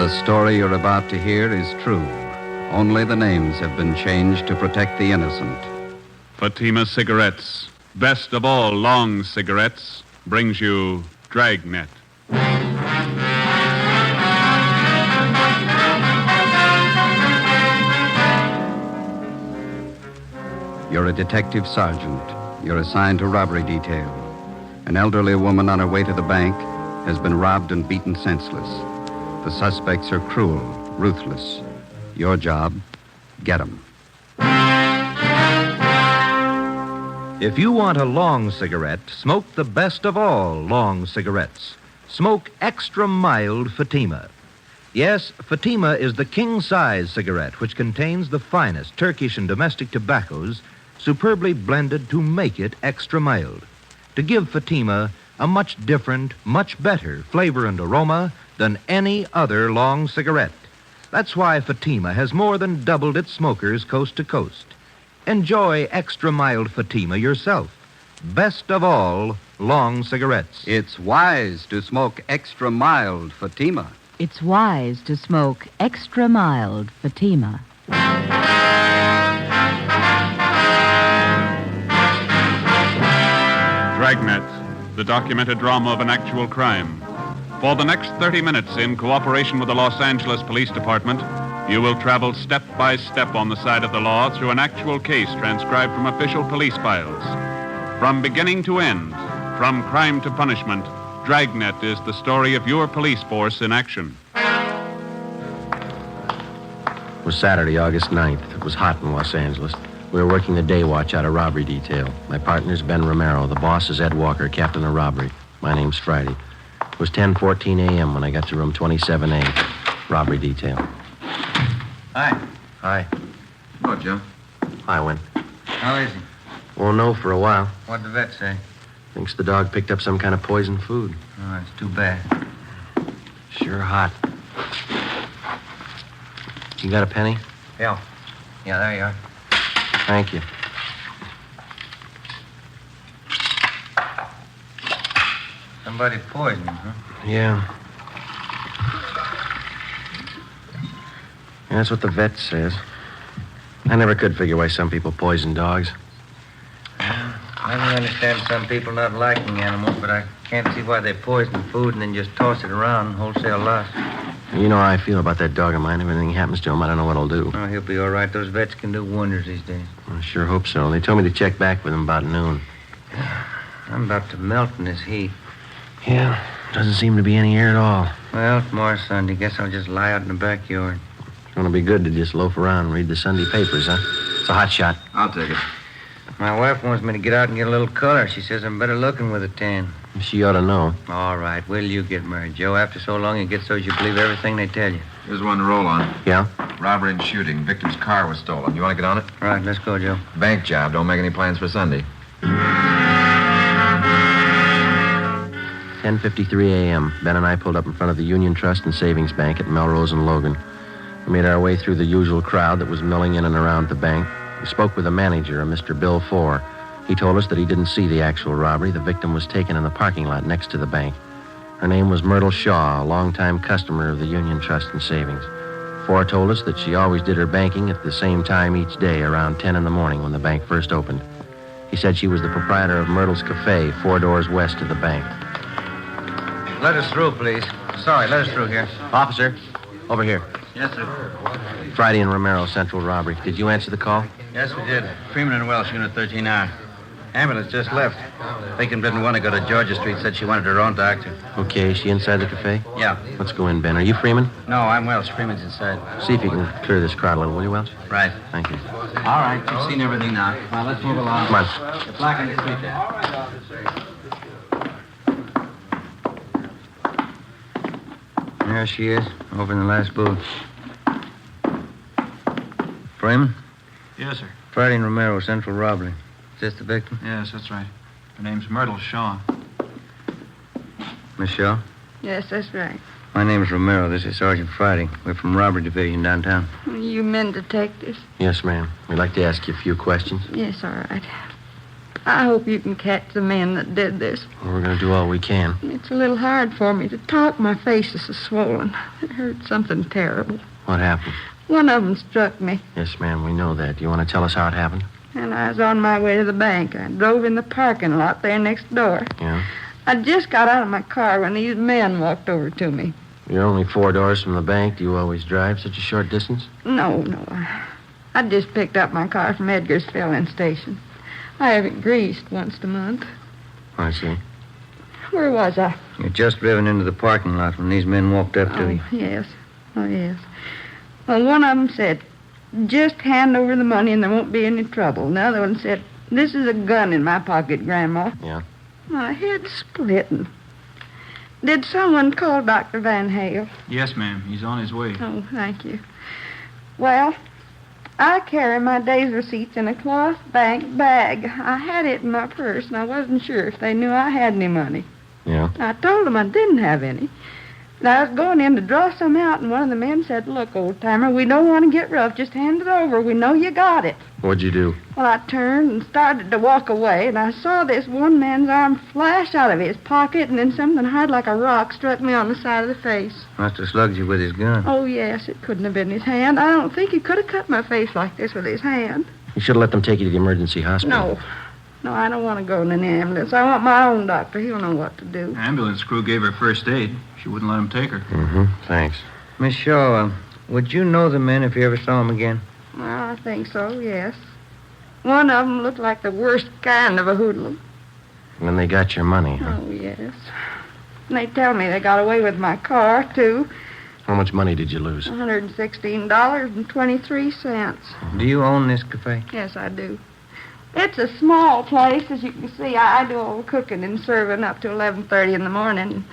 The story you're about to hear is true. Only the names have been changed to protect the innocent. Fatima Cigarettes, best of all long cigarettes, brings you Dragnet. You're a detective sergeant. You're assigned to robbery detail. An elderly woman on her way to the bank has been robbed and beaten senseless. The suspects are cruel, ruthless. Your job, get 'em. If you want a long cigarette, smoke the best of all long cigarettes. Smoke extra mild Fatima. Yes, Fatima is the king-size cigarette which contains the finest Turkish and domestic tobaccos superbly blended to make it extra mild, to give Fatima a much different, much better flavor and aroma than any other long cigarette. That's why Fatima has more than doubled its smokers coast to coast. Enjoy extra mild Fatima yourself. Best of all long cigarettes. It's wise to smoke extra mild Fatima. It's wise to smoke extra mild Fatima. Dragnet, the documented drama of an actual crime. For the next 30 minutes, in cooperation with the Los Angeles Police Department, you will travel step by step on the side of the law through an actual case transcribed from official police files. From beginning to end, from crime to punishment, Dragnet is the story of your police force in action. It was Saturday, August 9th. It was hot in Los Angeles. We were working the day watch out of robbery detail. My partner's Ben Romero. The boss is Ed Walker, captain of robbery. My name's Friday. It was 10:14 a.m. when I got to room 27A, robbery detail. Hi. Hi. Hello, Joe. Hi, Win. How is he? Won't know for a while. What'd the vet say? Thinks the dog picked up some kind of poisoned food. Oh, that's too bad. Sure hot. You got a penny? Yeah. Yeah, there you are. Thank you. Somebody poisoned him, huh? Yeah. That's what the vet says. I never could figure why some people poison dogs. I don't understand some people not liking animals, but I can't see why they poison food and then just toss it around wholesale loss. You know how I feel about that dog of mine. If anything happens to him, I don't know what I'll do. Oh, he'll be all right. Those vets can do wonders these days. I sure hope so. They told me to check back with him about noon. I'm about to melt in this heat. Yeah, doesn't seem to be any air at all. Well, tomorrow's Sunday. Guess I'll just lie out in the backyard. It's going to be good to just loaf around and read the Sunday papers, huh? It's a hot shot. I'll take it. My wife wants me to get out and get a little color. She says I'm better looking with a tan. She ought to know. All right. Will you get married, Joe? After so long, it gets so you believe everything they tell you. Here's one to roll on. Yeah? Robbery and shooting. Victim's car was stolen. You want to get on it? All right, let's go, Joe. Bank job. Don't make any plans for Sunday. 10:53 a.m. Ben and I pulled up in front of the Union Trust and Savings Bank at Melrose and Logan. We made our way through the usual crowd that was milling in and around the bank. We spoke with the manager, a Mr. Bill Fore. He told us that he didn't see the actual robbery. The victim was taken in the parking lot next to the bank. Her name was Myrtle Shaw, a longtime customer of the Union Trust and Savings. Fore told us that she always did her banking at the same time each day, around 10 in the morning when the bank first opened. He said she was the proprietor of Myrtle's Cafe, 4 doors west of the bank. Let us through, please. Sorry, let us through here. Officer, over here. Yes, sir. Friday and Romero, central robbery. Did you answer the call? Yes, we did. Freeman and Welsh, Unit 13R. Ambulance just left. Victim didn't want to go to Georgia Street. Said she wanted her own doctor. Okay, is she inside the cafe? Yeah. Let's go in, Ben. Are you Freeman? No, I'm Welsh. Freeman's inside. See if you can clear this crowd a little, will you, Welch? Right. Thank you. All right. You've seen everything now. Now, let's move along. Come on. The black on the street there. There she is, over in the last booth. Freeman? Yes, sir. Friday and Romero, central robbery. Is this the victim? Yes, that's right. Her name's Myrtle Shaw. Miss Shaw? Yes, that's right. My name's Romero. This is Sergeant Friday. We're from Robbery Division downtown. You men detectives? Yes, ma'am. We'd like to ask you a few questions. Yes, all right. I hope you can catch the men that did this. We're going to do all we can. It's a little hard for me to talk. My face is so swollen. It hurts something terrible. What happened? One of them struck me, Yes, ma'am, we know that. Do you want to tell us how it happened? and I was on my way to the bank. I drove in the parking lot there next door. Yeah? I just got out of my car when these men walked over to me. You're only 4 doors from the bank. Do you always drive such a short distance? No. I just picked up my car from Edgar's filling station. I have it greased once a month. I see. Where was I? You'd just driven into the parking lot when these men walked up to you. Yes. Oh, yes. Well, one of them said, just hand over the money and there won't be any trouble. The other one said, this is a gun in my pocket, Grandma. Yeah? My head's splitting. Did someone call Dr. Van Hale? Yes, ma'am. He's on his way. Oh, thank you. Well, I carry my day's receipts in a cloth bank bag. I had it in my purse, and I wasn't sure if they knew I had any money. Yeah? I told them I didn't have any. And I was going in to draw some out, and one of the men said, look, old-timer, we don't want to get rough. Just hand it over. We know you got it. What'd you do? Well, I turned and started to walk away, and I saw this one man's arm flash out of his pocket, and then something hard like a rock struck me on the side of the face. Must have slugged you with his gun. Oh, yes, it couldn't have been his hand. I don't think he could have cut my face like this with his hand. You should have let them take you to the emergency hospital. No, I don't want to go in an ambulance. I want my own doctor. He'll know what to do. Ambulance crew gave her first aid. She wouldn't let him take her. Mm-hmm. Thanks. Miss Shaw, would you know the men if you ever saw them again? Well, I think so, yes. One of them looked like the worst kind of a hoodlum. When they got your money, huh? Oh, yes. And they tell me they got away with my car, too. How much money did you lose? $116.23. Do you own this cafe? Yes, I do. It's a small place, as you can see. I do all the cooking and serving up to 11:30 in the morning.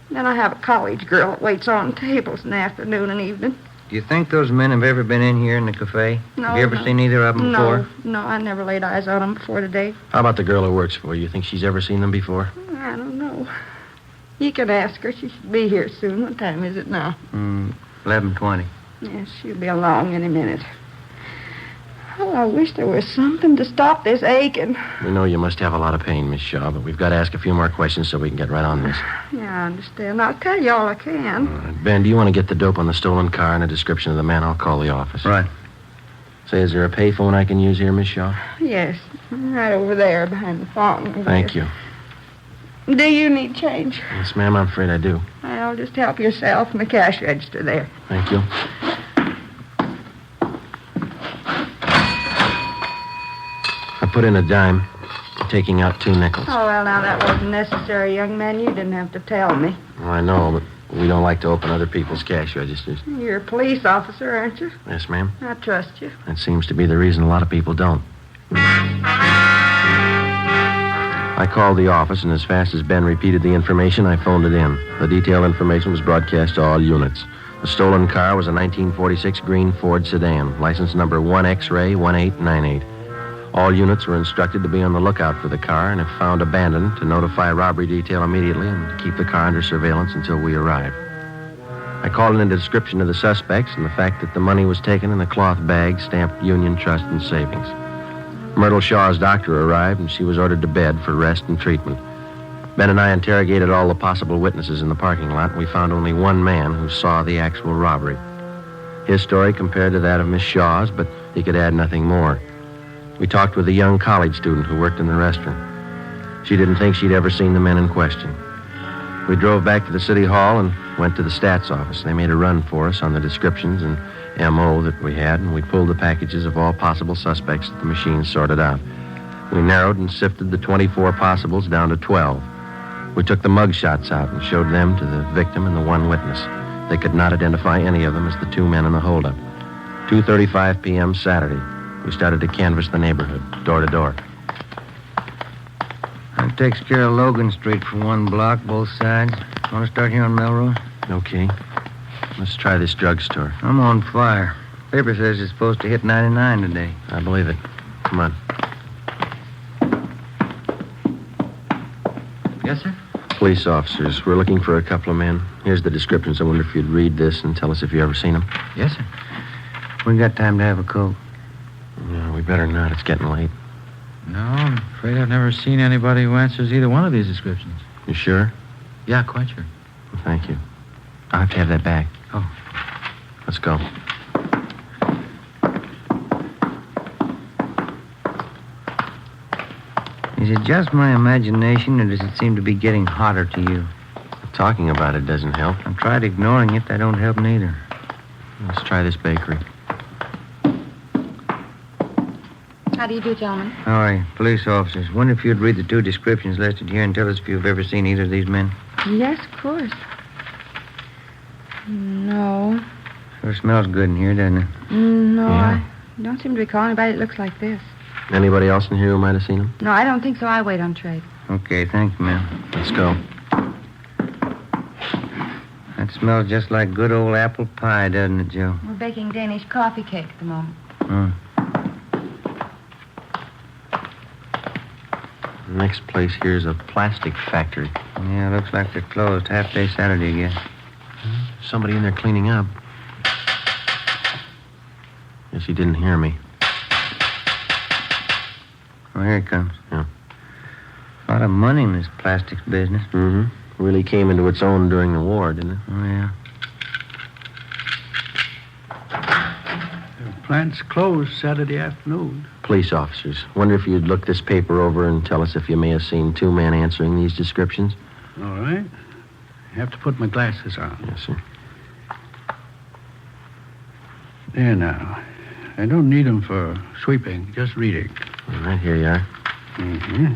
Then I have a college girl that waits on tables in the afternoon and evening. Do you think those men have ever been in here in the cafe? No. Have you ever seen either of them before? No, I never laid eyes on them before today. How about the girl who works for you? You think she's ever seen them before? I don't know. You can ask her. She should be here soon. What time is it now? 11:20. Yes, she'll be along any minute. Oh, I wish there was something to stop this aching. We know you must have a lot of pain, Miss Shaw, but we've got to ask a few more questions so we can get right on this. Yeah, I understand. I'll tell you all I can. Ben, do you want to get the dope on the stolen car and a description of the man? I'll call the office. Right. Say, is there a payphone I can use here, Miss Shaw? Yes, right over there behind the fountain. over Thank there. you. Do you need change? Yes, ma'am, I'm afraid I do. Well, just help yourself in the cash register there. Thank you. I put in a dime, taking out 2 nickels. Oh, well, now that wasn't necessary, young man. You didn't have to tell me. Well, I know, but we don't like to open other people's cash registers. You're a police officer, aren't you? Yes, ma'am. I trust you. That seems to be the reason a lot of people don't. I called the office, and as fast as Ben repeated the information, I phoned it in. The detailed information was broadcast to all units. The stolen car was a 1946 green Ford sedan, license number 1X-ray 1898. All units were instructed to be on the lookout for the car, and if found abandoned, to notify robbery detail immediately and keep the car under surveillance until we arrived. I called in a description of the suspects and the fact that the money was taken in a cloth bag stamped Union Trust and Savings. Myrtle Shaw's doctor arrived, and she was ordered to bed for rest and treatment. Ben and I interrogated all the possible witnesses in the parking lot, and we found only one man who saw the actual robbery. His story compared to that of Miss Shaw's, but he could add nothing more. We talked with a young college student who worked in the restaurant. She didn't think she'd ever seen the men in question. We drove back to the city hall and went to the stats office. They made a run for us on the descriptions and M.O. that we had, and we pulled the packages of all possible suspects that the machine sorted out. We narrowed and sifted the 24 possibles down to 12. We took the mug shots out and showed them to the victim and the one witness. They could not identify any of them as the 2 men in the holdup. 2:35 p.m. Saturday. We started to canvass the neighborhood, door to door. That takes care of Logan Street for 1 block, both sides. Want to start here on Melrose? Okay. Let's try this drugstore. I'm on fire. Paper says it's supposed to hit 99 today. I believe it. Come on. Yes, sir? Police officers. We're looking for a couple of men. Here's the descriptions. I wonder if you'd read this and tell us if you ever seen them. Yes, sir. We got time to have a coke. No, we better not. It's getting late. No, I'm afraid I've never seen anybody who answers either one of these descriptions. You sure? Yeah, quite sure. Well, thank you. I'll have to have that back. Oh. Let's go. Is it just my imagination, or does it seem to be getting hotter to you? Talking about it doesn't help. I've tried ignoring it. That don't help neither. Let's try this bakery. How do you do, gentlemen? All right, police officers. Wonder if you'd read the 2 descriptions listed here and tell us if you've ever seen either of these men. Yes, of course. No. Sure smells good in here, doesn't it? No, Yeah. I don't seem to recall anybody that looks like this. Anybody else in here who might have seen him? No, I don't think so. I wait on trade. Okay, thank you, ma'am. Let's go. That smells just like good old apple pie, doesn't it, Joe? We're baking Danish coffee cake at the moment. The next place here's a plastic factory. Yeah, looks like they're closed. Half-day Saturday again. Somebody in there cleaning up. Guess he didn't hear me. Oh, here it comes. Yeah. A lot of money in this plastics business. Mm-hmm. Really came into its own during the war, didn't it? Oh, yeah. The plant's closed Saturday afternoon. Police officers. Wonder if you'd look this paper over and tell us if you may have seen 2 men answering these descriptions. All right. I have to put my glasses on. Yes, sir. There now. I don't need them for sweeping, just reading. All right, here you are. Mm-hmm.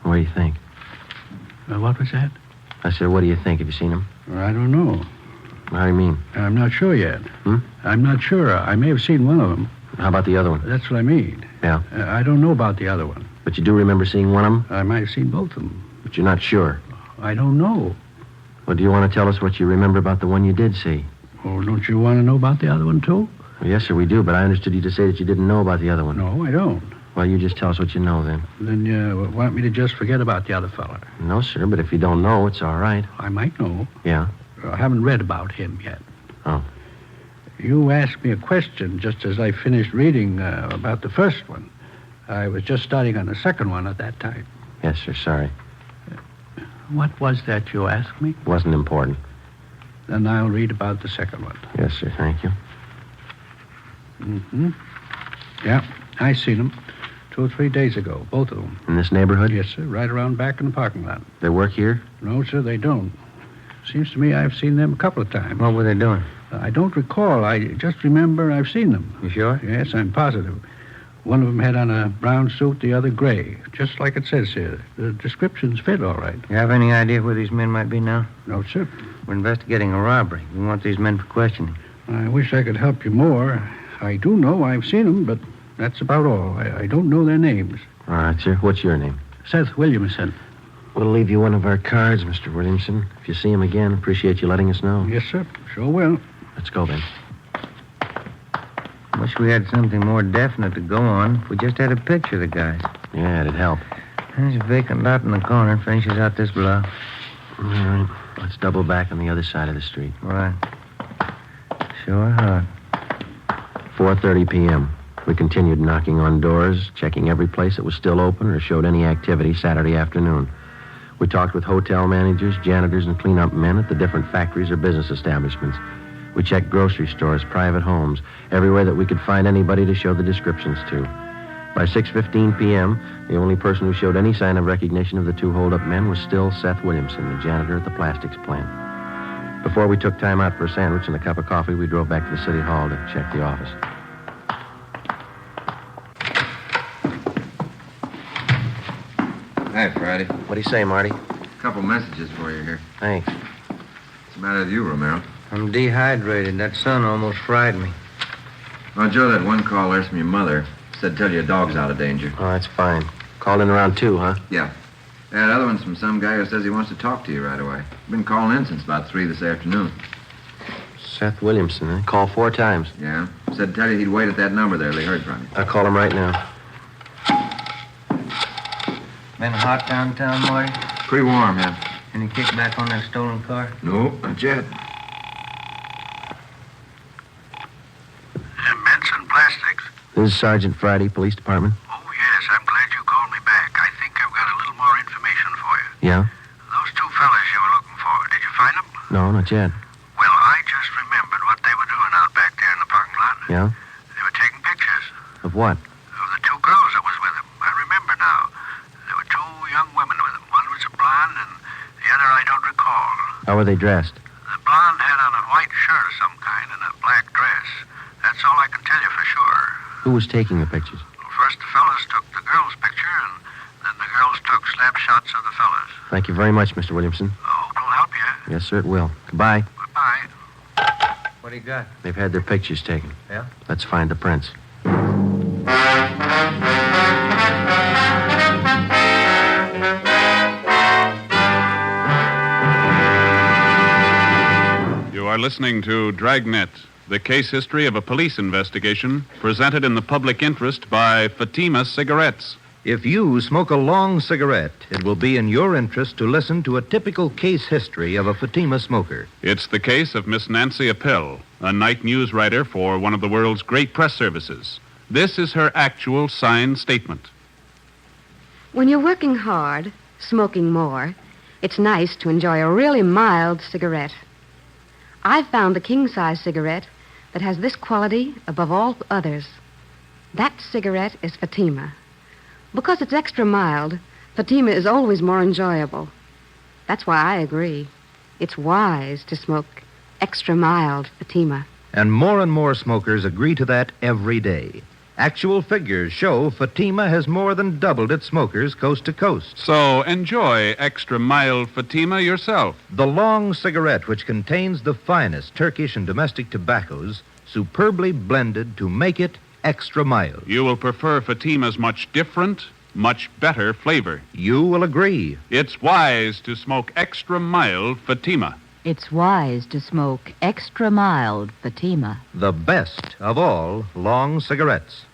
What do you think? What was that? I said, what do you think? Have you seen him? I don't know. How do you mean? I'm not sure yet. Hmm? I'm not sure. I may have seen one of them. How about the other one? That's what I mean. Yeah. I don't know about the other one. But you do remember seeing one of them? I might have seen both of them. But you're not sure. I don't know. Well, do you want to tell us what you remember about the one you did see? Oh, don't you want to know about the other one, too? Well, yes, sir, we do, but I understood you to say that you didn't know about the other one. No, I don't. Well, you just tell us what you know, then. Then you want me to just forget about the other fella? No, sir, but if you don't know, it's all right. I might know. Yeah? I haven't read about him yet. Oh. You asked me a question just as I finished reading about the first one. I was just starting on the second one at that time. Yes, sir, sorry. What was that you asked me? Wasn't important. Then I'll read about the second one. Yes, sir, thank you. Mm-hmm. Yeah, I seen them 2 or 3 days ago, both of them. In this neighborhood? Yes, sir, right around back in the parking lot. They work here? No, sir, they don't. Seems to me I've seen them a couple of times. What were they doing? I don't recall. I just remember I've seen them. You sure? Yes, I'm positive. One of them had on a brown suit, the other gray, just like it says here. The descriptions fit all right. You have any idea where these men might be now? No, sir. We're investigating a robbery. We want these men for questioning. I wish I could help you more. I do know I've seen them, but that's about all. I don't know their names. All right, sir. What's your name? Seth Williamson. We'll leave you one of our cards, Mr. Williamson. If you see him again, appreciate you letting us know. Yes, sir. Sure will. Let's go, then. Wish we had something more definite to go on. If we just had a picture of the guys. Yeah, it'd help. There's a vacant lot in the corner. Finishes out this block. All right. Let's double back on the other side of the street. Right. Sure hot. 4:30 p.m. We continued knocking on doors, checking every place that was still open or showed any activity Saturday afternoon. We talked with hotel managers, janitors, and cleanup men at the different factories or business establishments. We checked grocery stores, private homes, everywhere that we could find anybody to show the descriptions to. By 6:15 p.m., the only person who showed any sign of recognition of the 2 hold-up men was still Seth Williamson, the janitor at the plastics plant. Before we took time out for a sandwich and a cup of coffee, we drove back to the city hall to check the office. Hey, Friday. What do you say, Marty? A couple messages for you here. Thanks. What's the matter with you, Romero? I'm dehydrated. That sun almost fried me. Well, Joe, that one caller from your mother said tell your dog's out of danger. Oh, that's fine. Called in around 2, huh? Yeah. That other one's from some guy who says he wants to talk to you right away. Been calling in since about 3 this afternoon. Seth Williamson, eh? Called 4 times. Yeah. Said tell you he'd wait at that number there till he heard from you. I'll call him right now. Been hot downtown, Marty? Pretty warm, yeah. Any kickback on that stolen car? No, not yet. Benson Plastics. This is Sergeant Friday, Police Department. Oh, yes. I'm glad you called me back. I think I've got a little more information for you. Yeah? Those two fellas you were looking for, did you find them? No, not yet. Well, I just remembered what they were doing out back there in the parking lot. Yeah? They were taking pictures Of what? of the two girls that was with them. I remember now. There were two young women with them. One was a blonde, and the other I don't recall. How were they dressed? The blonde had on a white shirt of some kind and a black dress. That's all I can tell you for sure. Who was taking the pictures? Well, first the fellas took the girls' picture, and then the girls took snapshots of the fellas. Thank you very much, Mr. Williamson. Oh, it'll help you. Yes, sir, it will. Goodbye. Goodbye. What do you got? They've had their pictures taken. Yeah? Let's find the prints. You are listening to Dragnet, the case history of a police investigation presented in the public interest by Fatima Cigarettes. If you smoke a long cigarette, it will be in your interest to listen to a typical case history of a Fatima smoker. It's the case of Miss Nancy Appel, a night news writer for one of the world's great press services. This is her actual signed statement. When you're working hard, smoking more, it's nice to enjoy a really mild cigarette. I've found the king-size cigarette that has this quality above all others. That cigarette is Fatima. Because it's extra mild, Fatima is always more enjoyable. That's why I agree. It's wise to smoke extra mild Fatima. And more smokers agree to that every day. Actual figures show Fatima has more than doubled its smokers coast to coast. So enjoy extra mild Fatima yourself. The long cigarette, which contains the finest Turkish and domestic tobaccos, superbly blended to make it extra mild. You will prefer Fatima's much different, much better flavor. You will agree. It's wise to smoke extra mild Fatima. It's wise to smoke extra mild Fatima. The best of all long cigarettes.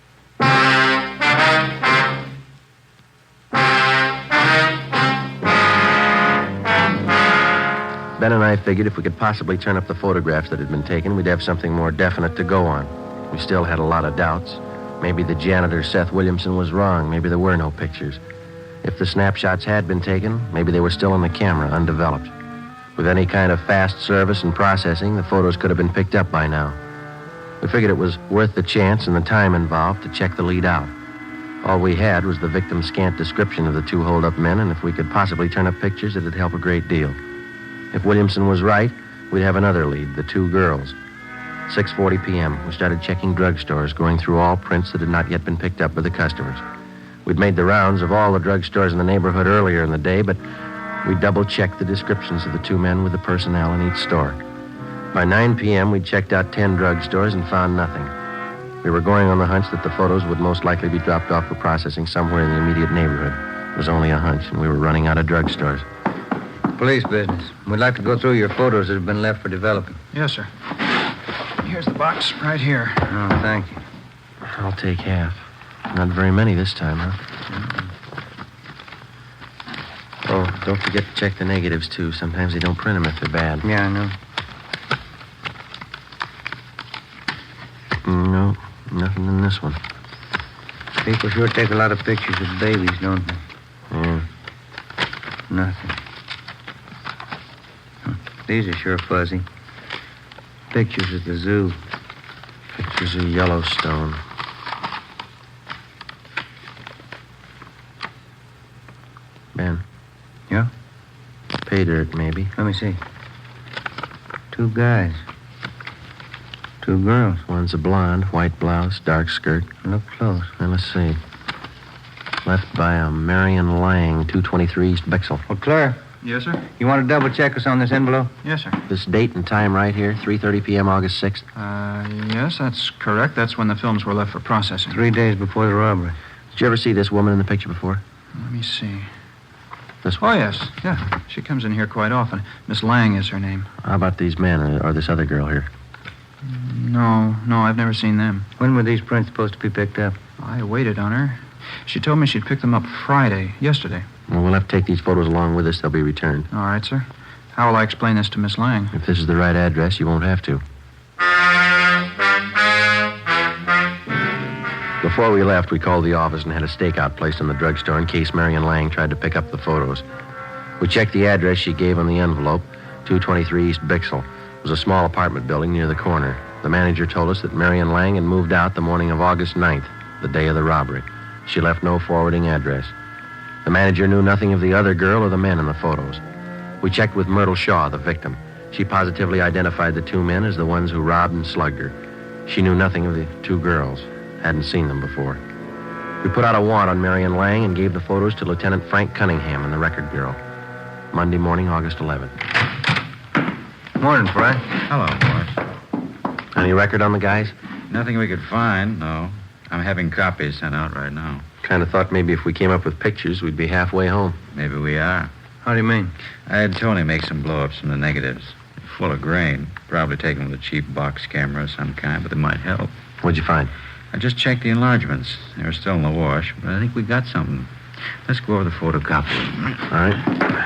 Ben and I figured if we could possibly turn up the photographs that had been taken, we'd have something more definite to go on. We still had a lot of doubts. Maybe the janitor, Seth Williamson, was wrong. Maybe there were no pictures. If the snapshots had been taken, maybe they were still on the camera, undeveloped. With any kind of fast service and processing, the photos could have been picked up by now. We figured it was worth the chance and the time involved to check the lead out. All we had was the victim's scant description of the two hold-up men, and if we could possibly turn up pictures, it'd help a great deal. If Williamson was right, we'd have another lead, the two girls. 6:40 p.m., we started checking drugstores, going through all prints that had not yet been picked up by the customers. We'd made the rounds of all the drugstores in the neighborhood earlier in the day, but we double-checked the descriptions of the two men with the personnel in each store. By 9 p.m., we'd checked out 10 drugstores and found nothing. We were going on the hunch that the photos would most likely be dropped off for processing somewhere in the immediate neighborhood. It was only a hunch, and we were running out of drugstores. Police business. We'd like to go through your photos that have been left for developing. Yes, sir. Here's the box right here. Oh, thank you. I'll take half. Not very many this time, huh? Oh, don't forget to check the negatives, too. Sometimes they don't print them if they're bad. Yeah, I know. No, nothing in this one. People sure take a lot of pictures of babies, don't they? Yeah. Nothing. These are sure fuzzy. Pictures of the zoo. Pictures of Yellowstone. Ben. Yeah? Pay dirt, maybe. Let me see. Two guys. Two girls. One's a blonde, white blouse, dark skirt. Look close. Now, let's see. Left by a Marion Lang, 223 East Bexel. Well, Claire. Yes, sir? You want to double check us on this envelope? Yes, sir. This date and time right here, 3:30 p.m., August 6th. Yes, that's correct. That's when the films were left for processing. 3 days before the robbery. Did you ever see this woman in the picture before? Let me see. This one? Oh, yes. Yeah. She comes in here quite often. Miss Lang is her name. How about these men or this other girl here? No, I've never seen them. When were these prints supposed to be picked up? I waited on her. She told me she'd pick them up Friday, yesterday. Well, we'll have to take these photos along with us. They'll be returned. All right, sir. How will I explain this to Miss Lang? If this is the right address, you won't have to. Before we left, we called the office and had a stakeout placed in the drugstore in case Marion Lang tried to pick up the photos. We checked the address she gave on the envelope, 223 East Bixel. It was a small apartment building near the corner. The manager told us that Marion Lang had moved out the morning of August 9th, the day of the robbery. She left no forwarding address. The manager knew nothing of the other girl or the men in the photos. We checked with Myrtle Shaw, the victim. She positively identified the two men as the ones who robbed and slugged her. She knew nothing of the two girls, hadn't seen them before. We put out a warrant on Marion Lang and gave the photos to Lieutenant Frank Cunningham in the Record Bureau. Monday morning, August 11th. Morning, Fry. Hello, boss. Any record on the guys? Nothing we could find, no. I'm having copies sent out right now. Kind of thought maybe if we came up with pictures, we'd be halfway home. Maybe we are. How do you mean? I had Tony make some blow-ups from the negatives. Full of grain. Probably taken with a cheap box camera of some kind, but they might help. What'd you find? I just checked the enlargements. They were still in the wash, but I think we got something. Let's go over the photocopy. All right.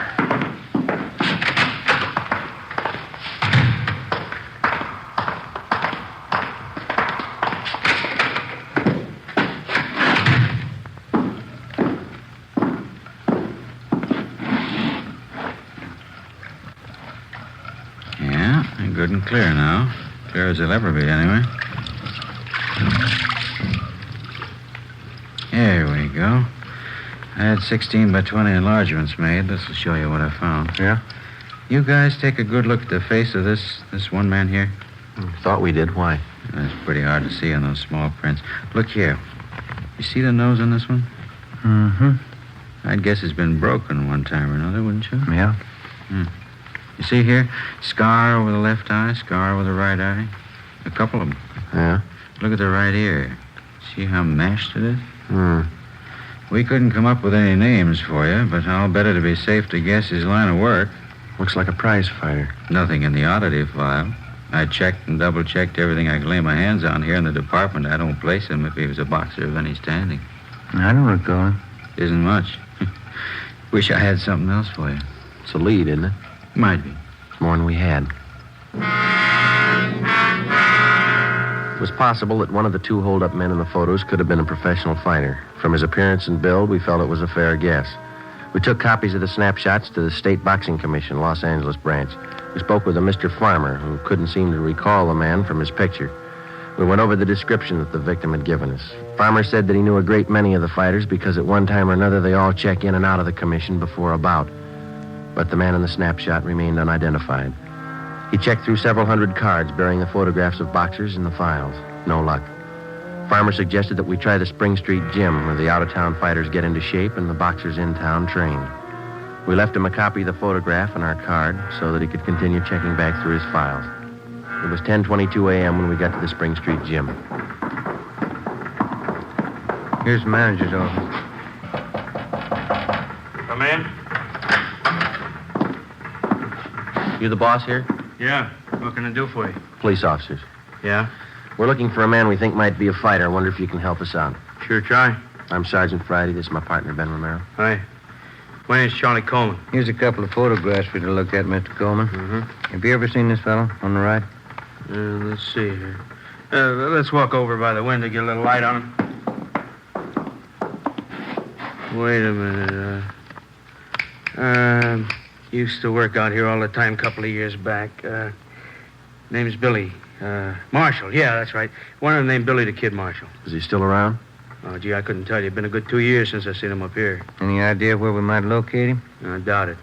Good and clear now. Clear as they'll ever be, anyway. Here we go. I had 16 by 20 enlargements made. This will show you what I found. Yeah? You guys take a good look at the face of this one man here. Thought we did. Why? That's pretty hard to see on those small prints. Look here. You see the nose on this one? Mm-hmm. I'd guess it's been broken one time or another, wouldn't you? Yeah. You see here? Scar over the left eye, scar over the right eye. A couple of them. Yeah? Look at the right ear. See how mashed it is? Hmm. We couldn't come up with any names for you, but I'll bet it'd be safe to guess his line of work. Looks like a prize fighter. Nothing in the oddity file. I checked and double-checked everything I could lay my hands on here in the department. I don't place him if he was a boxer of any standing. I don't recall him. Isn't much. Wish I had something else for you. It's a lead, isn't it? Might be. It's more than we had. It was possible that one of the two hold-up men in the photos could have been a professional fighter. From his appearance and build, we felt it was a fair guess. We took copies of the snapshots to the State Boxing Commission, Los Angeles branch. We spoke with a Mr. Farmer, who couldn't seem to recall the man from his picture. We went over the description that the victim had given us. Farmer said that he knew a great many of the fighters because at one time or another they all check in and out of the commission before a bout. But the man in the snapshot remained unidentified. He checked through several hundred cards bearing the photographs of boxers in the files. No luck. Farmer suggested that we try the Spring Street Gym, where the out-of-town fighters get into shape and the boxers in town train. We left him a copy of the photograph and our card so that he could continue checking back through his files. It was 10:22 a.m. when we got to the Spring Street Gym. Here's the manager's office. Come in. You the boss here? Yeah. What can I do for you? Police officers. Yeah? We're looking for a man we think might be a fighter. I wonder if you can help us out. Sure, try. I'm Sergeant Friday. This is my partner, Ben Romero. Hi. My name's Charlie Coleman. Here's a couple of photographs for you to look at, Mr. Coleman. Mm-hmm. Have you ever seen this fellow on the right? Let's see here. Let's walk over by the window, get a little light on him. Wait a minute. Used to work out here all the time a couple of years back. Name's Billy. Marshall. Yeah, that's right. One of them named Billy the Kid Marshall. Is he still around? Oh, gee, I couldn't tell you. It's been a good 2 years since I seen him up here. Any idea where we might locate him? I doubt it.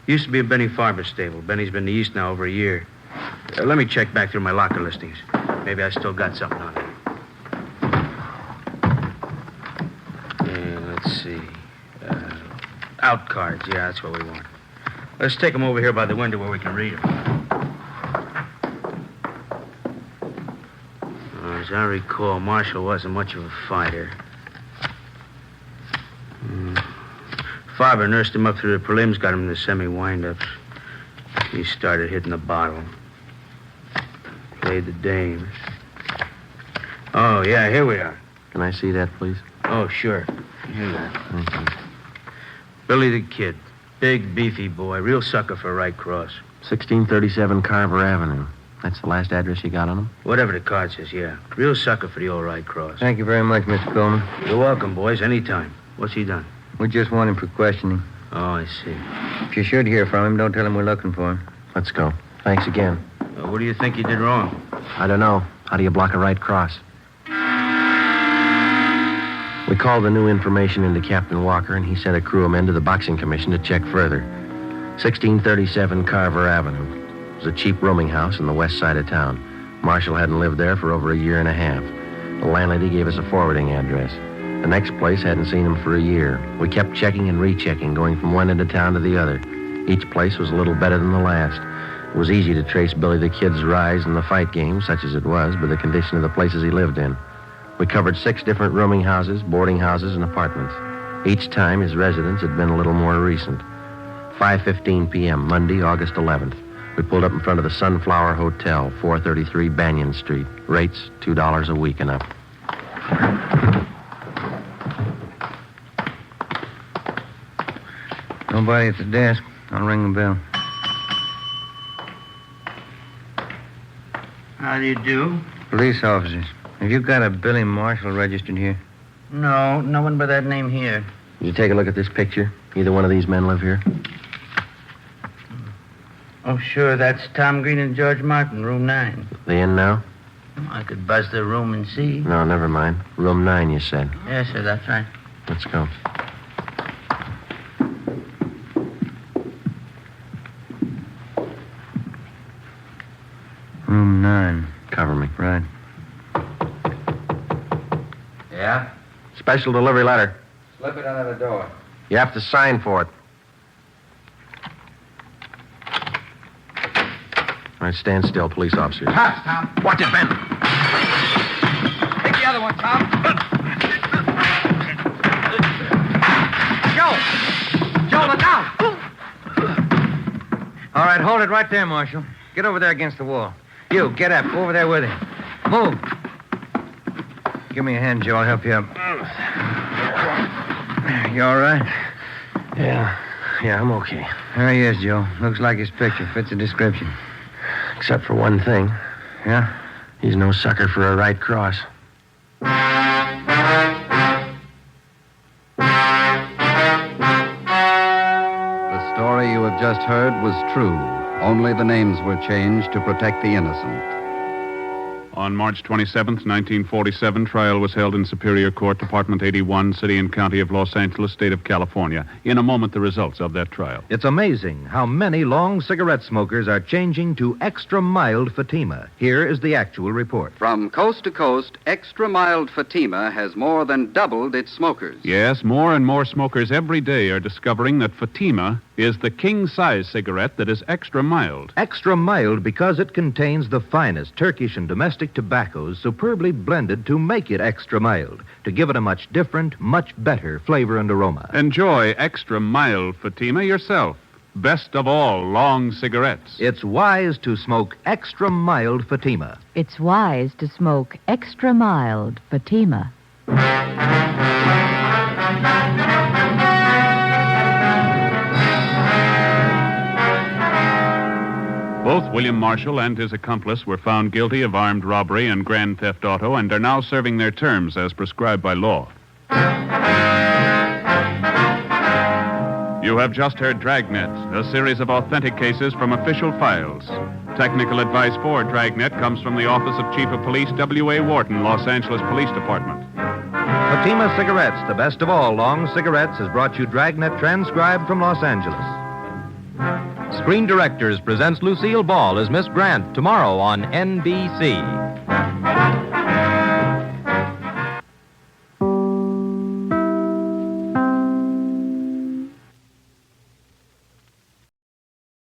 Used to be at Benny Farber's stable. Benny's been to the East now over a year. Let me check back through my locker listings. Maybe I still got something on it. Yeah, let's see. Out cards. Yeah, that's what we want. Let's take them over here by the window where we can read them. As I recall, Marshall wasn't much of a fighter. Farber nursed him up through the prelims, got him in the semi-windups. He started hitting the bottle. Played the dames. Oh, yeah, here we are. Can I see that, please? Oh, sure. Here we are. Thank you. Billy the Kid. Big, beefy boy. Real sucker for right cross. 1637 Carver Avenue. That's the last address you got on him? Whatever the card says, yeah. Real sucker for the All Right Cross. Thank you very much, Mr. Coleman. You're welcome, boys. Anytime. What's he done? We just want him for questioning. Oh, I see. If you should hear from him, don't tell him we're looking for him. Let's go. Thanks again. What do you think he did wrong? I don't know. How do you block a right cross? We called the new information into Captain Walker, and he sent a crew of men to the Boxing Commission to check further. 1637 Carver Avenue. It was a cheap rooming house in the west side of town. Marshall hadn't lived there for over a year and a half. The landlady gave us a forwarding address. The next place hadn't seen him for a year. We kept checking and rechecking, going from one end of town to the other. Each place was a little better than the last. It was easy to trace Billy the Kid's rise in the fight game, such as it was, by the condition of the places he lived in. We covered 6 different rooming houses, boarding houses, and apartments. Each time his residence had been a little more recent. 5:15 p.m., Monday, August 11th. We pulled up in front of the Sunflower Hotel, 433 Banyan Street. Rates, $2 a week and up. Nobody at the desk. I'll ring the bell. How do you do? Police officers. Have you got a Billy Marshall registered here? No, no one by that name here. Did you take a look at this picture? Either one of these men live here? Oh, sure, that's Tom Green and George Martin, room 9. They in now? I could buzz their room and see. No, never mind. Room 9, you said. Yes, sir, that's right. Let's go. Room 9. Cover me. Right. Yeah? Special delivery letter. Slip it under the door. You have to sign for it. All right, stand still, police officers. Pass, Tom. Watch it, Ben. Take the other one, Tom. Joe, look out. All right, hold it right there, Marshal. Get over there against the wall. You, get up. Go over there with him. Move. Give me a hand, Joe. I'll help you up. You all right? Yeah, I'm okay. There he is, Joe. Looks like his picture. Fits the description. Except for one thing. Yeah? He's no sucker for a right cross. The story you have just heard was true. Only the names were changed to protect the innocent. On March 27th, 1947, trial was held in Superior Court, Department 81, City and County of Los Angeles, State of California. In a moment, the results of that trial. It's amazing how many long cigarette smokers are changing to extra mild Fatima. Here is the actual report. From coast to coast, extra mild Fatima has more than doubled its smokers. Yes, more and more smokers every day are discovering that Fatima is the king-size cigarette that is extra mild. Extra mild because it contains the finest Turkish and domestic tobaccos superbly blended to make it extra mild, to give it a much different, much better flavor and aroma. Enjoy extra mild Fatima yourself. Best of all long cigarettes. It's wise to smoke extra mild Fatima. It's wise to smoke extra mild Fatima. Both William Marshall and his accomplice were found guilty of armed robbery and grand theft auto and are now serving their terms as prescribed by law. You have just heard Dragnet, a series of authentic cases from official files. Technical advice for Dragnet comes from the Office of Chief of Police W.A. Wharton, Los Angeles Police Department. Fatima Cigarettes, the best of all long cigarettes, has brought you Dragnet transcribed from Los Angeles. Screen Directors presents Lucille Ball as Miss Grant tomorrow on NBC.